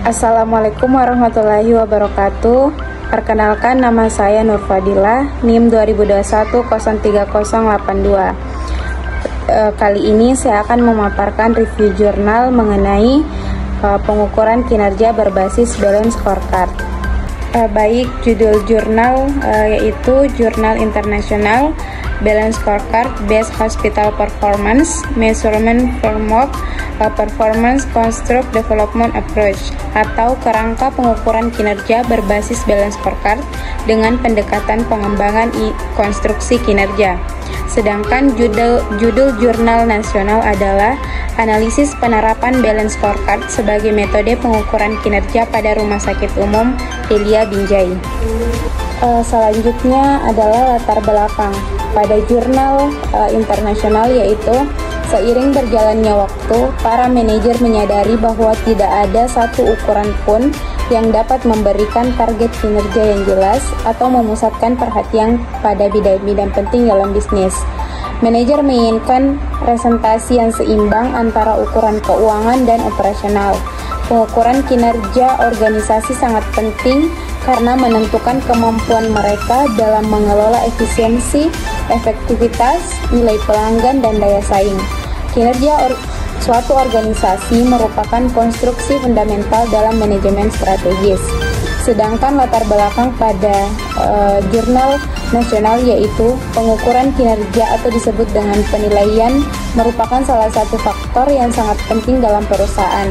Assalamualaikum warahmatullahi wabarakatuh. Perkenalkan, nama saya Nur Fadilah, NIM 2021030082. Kali ini saya akan memaparkan review jurnal mengenai pengukuran kinerja berbasis balance scorecard. Baik, judul jurnal yaitu Jurnal International Balance Scorecard Based Hospital Performance Measurement Framework Performance Construct Development Approach, atau kerangka pengukuran kinerja berbasis balance scorecard dengan pendekatan pengembangan konstruksi kinerja. Sedangkan judul jurnal nasional adalah Analisis Penerapan Balance Scorecard sebagai metode pengukuran kinerja pada Rumah Sakit Umum Elia Binjai. Selanjutnya adalah latar belakang pada jurnal internasional, yaitu seiring berjalannya waktu, para manajer menyadari bahwa tidak ada satu ukuran pun yang dapat memberikan target kinerja yang jelas atau memusatkan perhatian pada bidang-bidang penting dalam bisnis. Manajer menginginkan presentasi yang seimbang antara ukuran keuangan dan operasional. Pengukuran kinerja organisasi sangat penting karena menentukan kemampuan mereka dalam mengelola efisiensi, efektivitas, nilai pelanggan, dan daya saing. Kinerja suatu organisasi merupakan konstruksi fundamental dalam manajemen strategis. Sedangkan latar belakang pada jurnal nasional yaitu pengukuran kinerja atau disebut dengan penilaian merupakan salah satu faktor yang sangat penting dalam perusahaan.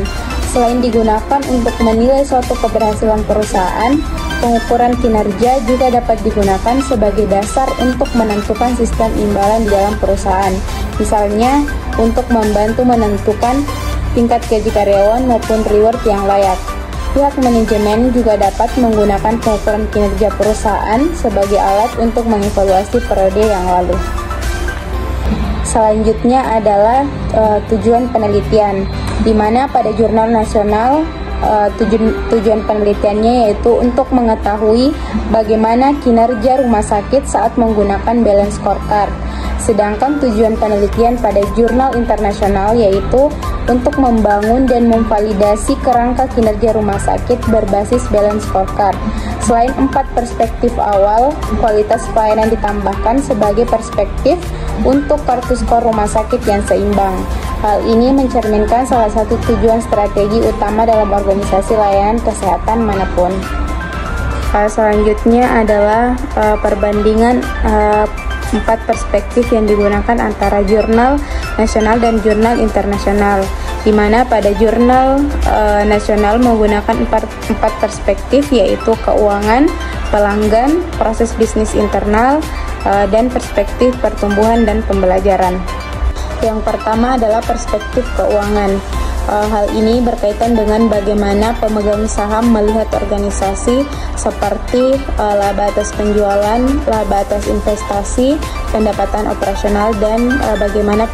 Selain digunakan untuk menilai suatu keberhasilan perusahaan, pengukuran kinerja juga dapat digunakan sebagai dasar untuk menentukan sistem imbalan di dalam perusahaan. Misalnya, untuk membantu menentukan tingkat gaji karyawan maupun reward yang layak. Pihak manajemen juga dapat menggunakan pengukuran kinerja perusahaan sebagai alat untuk mengevaluasi periode yang lalu. Selanjutnya adalah tujuan penelitian, di mana pada jurnal nasional tujuan penelitiannya yaitu untuk mengetahui bagaimana kinerja rumah sakit saat menggunakan balance scorecard. Sedangkan tujuan penelitian pada jurnal internasional yaitu untuk membangun dan memvalidasi kerangka kinerja rumah sakit berbasis balance scorecard. Selain 4 perspektif awal, kualitas pelayanan ditambahkan sebagai perspektif untuk kartu skor rumah sakit yang seimbang. Hal ini mencerminkan salah satu tujuan strategi utama dalam organisasi layanan kesehatan manapun. Selanjutnya adalah perbandingan 4 perspektif yang digunakan antara jurnal nasional dan jurnal internasional, di mana pada jurnal nasional menggunakan 4 perspektif, yaitu keuangan, pelanggan, proses bisnis internal, dan perspektif pertumbuhan dan pembelajaran. Yang pertama adalah perspektif keuangan. Hal ini berkaitan dengan bagaimana pemegang saham melihat organisasi seperti laba atas penjualan, laba atas investasi, pendapatan operasional, dan bagaimana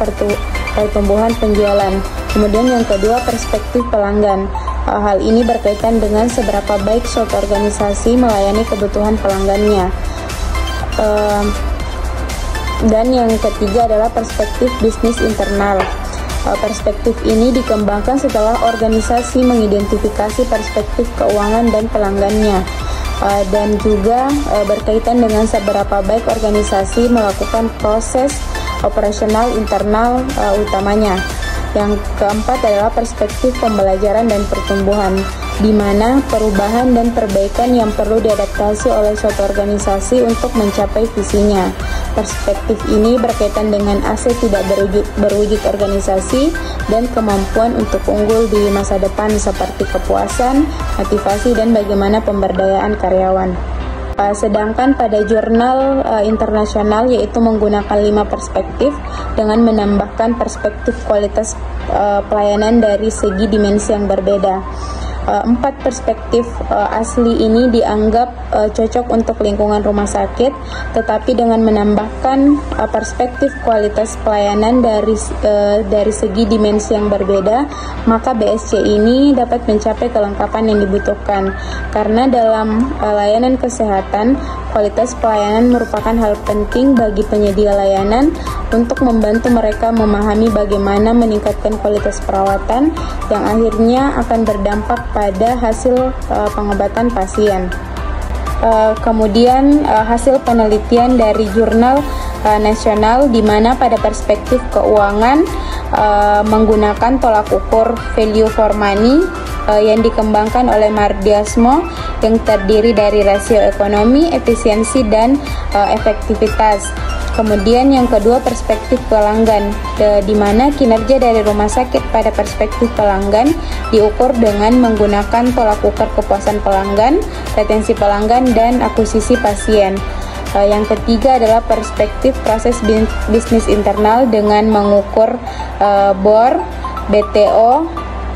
pertumbuhan penjualan. Kemudian yang kedua, perspektif pelanggan. Hal ini berkaitan dengan seberapa baik suatu organisasi melayani kebutuhan pelanggannya. Dan yang ketiga adalah perspektif bisnis internal. Perspektif ini dikembangkan setelah organisasi mengidentifikasi perspektif keuangan dan pelanggannya, dan juga berkaitan dengan seberapa baik organisasi melakukan proses operasional internal utamanya. Yang keempat adalah perspektif pembelajaran dan pertumbuhan, di mana perubahan dan perbaikan yang perlu diadaptasi oleh suatu organisasi untuk mencapai visinya. Perspektif ini berkaitan dengan aset tidak berwujud organisasi dan kemampuan untuk unggul di masa depan seperti kepuasan, motivasi, dan bagaimana pemberdayaan karyawan. Sedangkan pada jurnal internasional yaitu menggunakan 5 perspektif dengan menambahkan perspektif kualitas pelayanan dari segi dimensi yang berbeda. 4 perspektif asli ini dianggap cocok untuk lingkungan rumah sakit, tetapi dengan menambahkan perspektif kualitas pelayanan dari segi dimensi yang berbeda, maka BSC ini dapat mencapai kelengkapan yang dibutuhkan. Karena dalam layanan kesehatan, kualitas pelayanan merupakan hal penting bagi penyedia layanan untuk membantu mereka memahami bagaimana meningkatkan kualitas perawatan yang akhirnya akan berdampak pada hasil pengobatan pasien. Kemudian hasil penelitian dari jurnal nasional di mana pada perspektif keuangan menggunakan tolak ukur value for money yang dikembangkan oleh Mardiasmo yang terdiri dari rasio ekonomi, efisiensi, dan efektivitas. Kemudian yang kedua perspektif pelanggan, di mana kinerja dari rumah sakit pada perspektif pelanggan diukur dengan menggunakan tolak ukur kepuasan pelanggan, retensi pelanggan, dan akuisisi pasien. Yang ketiga adalah perspektif proses bisnis internal dengan mengukur BOR, BTO,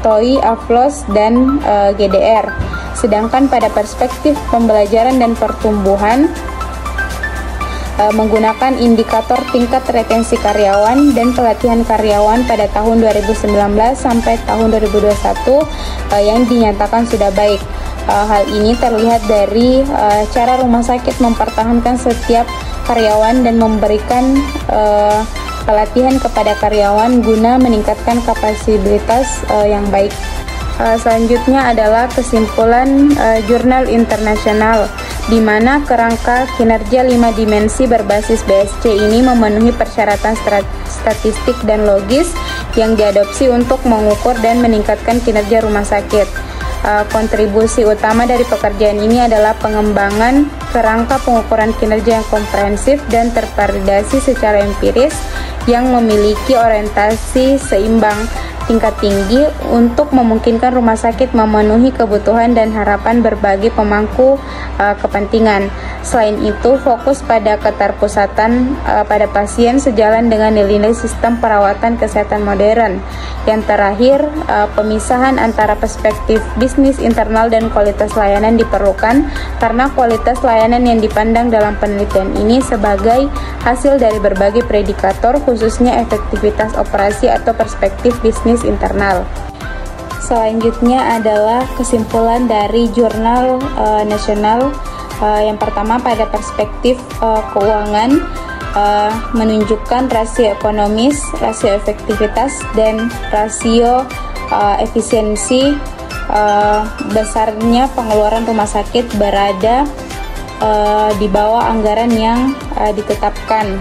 TOI, AFLOS, dan GDR. Sedangkan pada perspektif pembelajaran dan pertumbuhan menggunakan indikator tingkat retensi karyawan dan pelatihan karyawan pada tahun 2019 sampai tahun 2021 yang dinyatakan sudah baik. Hal ini terlihat dari cara rumah sakit mempertahankan setiap karyawan dan memberikan pelatihan kepada karyawan guna meningkatkan kapasitas yang baik. Selanjutnya adalah kesimpulan jurnal internasional, di mana kerangka kinerja 5 dimensi berbasis BSC ini memenuhi persyaratan statistik dan logis yang diadopsi untuk mengukur dan meningkatkan kinerja rumah sakit. Kontribusi utama dari pekerjaan ini adalah pengembangan kerangka pengukuran kinerja yang komprehensif dan tervalidasi secara empiris yang memiliki orientasi seimbang tingkat tinggi untuk memungkinkan rumah sakit memenuhi kebutuhan dan harapan berbagai pemangku kepentingan. Selain itu, fokus pada keterpusatan pada pasien sejalan dengan nilai-nilai sistem perawatan kesehatan modern. Yang terakhir, pemisahan antara perspektif bisnis internal dan kualitas layanan diperlukan karena kualitas layanan yang dipandang dalam penelitian ini sebagai hasil dari berbagai predikator, khususnya efektivitas operasi atau perspektif bisnis internal. Selanjutnya adalah kesimpulan dari jurnal nasional. Yang pertama pada perspektif keuangan menunjukkan rasio ekonomis, rasio efektivitas, dan rasio efisiensi besarnya pengeluaran rumah sakit berada di bawah anggaran yang ditetapkan.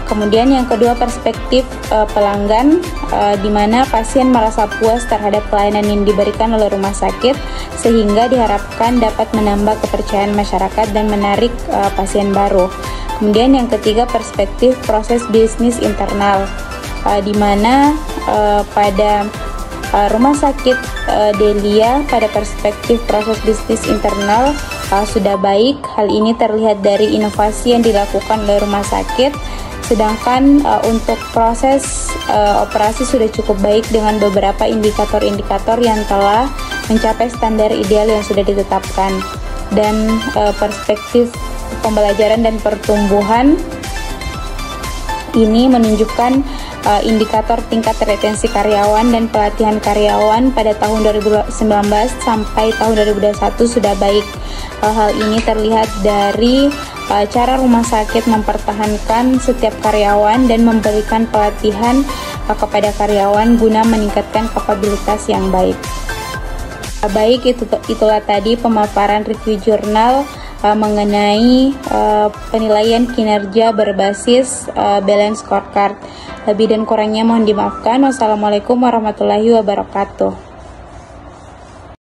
Kemudian yang kedua perspektif pelanggan, di mana pasien merasa puas terhadap pelayanan yang diberikan oleh rumah sakit sehingga diharapkan dapat menambah kepercayaan masyarakat dan menarik pasien baru. Kemudian yang ketiga perspektif proses bisnis internal, di mana pada rumah sakit Delia pada perspektif proses bisnis internal sudah baik. Hal ini terlihat dari inovasi yang dilakukan oleh rumah sakit. Sedangkan untuk proses operasi sudah cukup baik dengan beberapa indikator-indikator yang telah mencapai standar ideal yang sudah ditetapkan. Dan perspektif pembelajaran dan pertumbuhan ini menunjukkan indikator tingkat retensi karyawan dan pelatihan karyawan pada tahun 2019 sampai tahun 2021 sudah baik. Hal ini terlihat dari cara rumah sakit mempertahankan setiap karyawan dan memberikan pelatihan kepada karyawan guna meningkatkan kapabilitas yang baik. Baik, itulah tadi pemaparan review jurnal mengenai penilaian kinerja berbasis balance scorecard. Lebih dan kurangnya mohon dimaafkan. Wassalamualaikum warahmatullahi wabarakatuh.